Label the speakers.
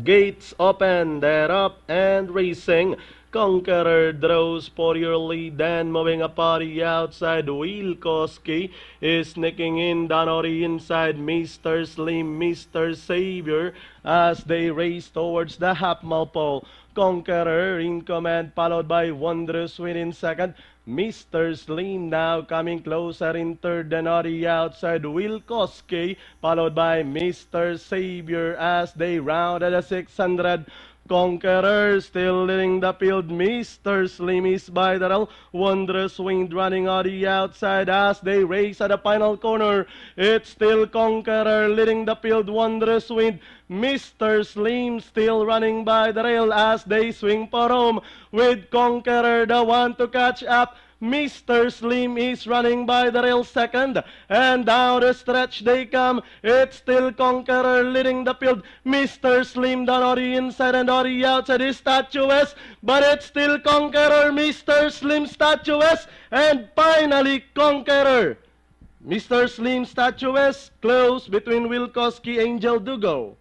Speaker 1: Gates open, they're up and racing. Conqueror draws for your lead, then moving a party outside. Wilkowski is sneaking in down on the inside. Mr. Slim, Mr. Savior as they race towards the half mile pole. Conqueror in command, followed by Wondrous Win in second. Mr. Slim now coming closer in third and on the outside. Wilkowski followed by Mr. Savior as they round at the 600. Conqueror still leading the field. Mr. Slim is by the rail. Wondrous Wind running on the outside as they race at the final corner. It's still Conqueror leading the field. Wondrous Wind. Mr. Slim still running by the rail as they swing for home with Conqueror the one to catch up. Mr. Slim is running by the rail second, and down the stretch they come. It's still Conqueror leading the field. Mr. Slim down on the inside and on the outside is Statuesque, but it's still Conqueror, Mr. Slim, Statuesque, and finally Conqueror. Mr. Slim, Statuesque, close between Wilkowski, Angel Dugo.